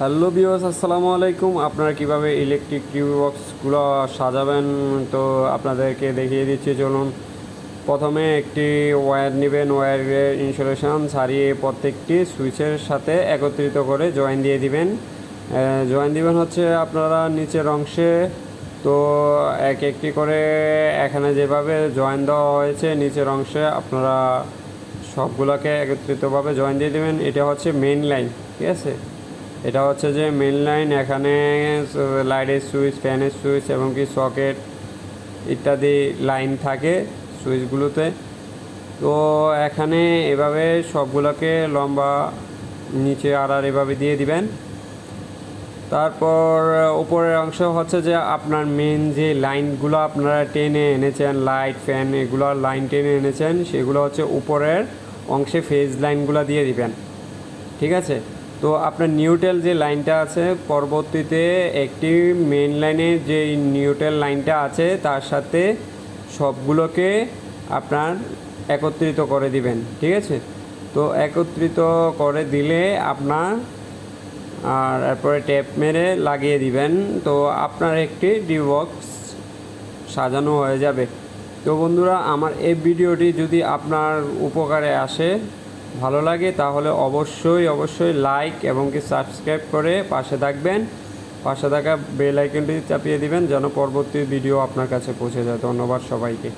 Hello viewers, আসসালামু আলাইকুম। আপনারা কিভাবে ইলেকট্রিক টিভি বক্সগুলো সাজাবেন তো আপনাদেরকে দেখিয়ে দিচ্ছি। চলুন, প্রথমে একটি ওয়্যার নেবেন। ওয়্যারের ইনসুলেশন ছাড়িয়ে প্রত্যেকটি সুইচের সাথে একত্রিত করে জয়েন দিয়ে দিবেন। জয়েন দিবেন হচ্ছে আপনারা নিচের অংশে। তো এক একটি করে এখানে যেভাবে জয়েন দেওয়া হয়েছে নিচের অংশে আপনারা সবগুলোকে একত্রিতভাবে জয়েন দিয়ে দেবেন। এটা হচ্ছে মেইন লাইন, ঠিক আছে। এটা হচ্ছে যে মেইন লাইন। এখানে লাইটের সুইচ, ফ্যানের সুইচ এবং কি সকেট ইত্যাদি লাইন থাকে সুইচগুলোতে। তো এখানে এভাবে সবগুলোকে লম্বা নিচে আর এভাবে দিয়ে দিবেন। তারপর উপরের অংশ হচ্ছে যে আপনার মেন যে লাইনগুলো আপনারা টেনে এনেছেন, লাইট, ফ্যান এগুলোর লাইন টেনে এনেছেন, সেগুলো হচ্ছে উপরের অংশে ফেজ লাইনগুলো দিয়ে দিবেন, ঠিক আছে। তো আপনার নিউট্রাল যে লাইনটা আছে, পরবর্তীতে একটি মেন লাইনের যে নিউট্রাল লাইনটা আছে তার সাথে সবগুলোকে আপনার একত্রিত করে দিবেন, ঠিক আছে। তো একত্রিত করে দিলে আপনার আর এরপরে ট্যাপ মেরে লাগিয়ে দিবেন। তো আপনার একটি টিভি বক্স সাজানো হয়ে যাবে। তো বন্ধুরা, আমার এই ভিডিওটি যদি আপনার উপকারে আসে, ভালো লাগে, তাহলে অবশ্যই লাইক এবং কি সাবস্ক্রাইব করে পাশে থাকবেন। পাশে থাকা বেল আইকনটি চাপিয়ে দিবেন যেন পরবর্তী ভিডিও আপনার কাছে পৌঁছে যায়। ধন্যবাদ সবাইকে।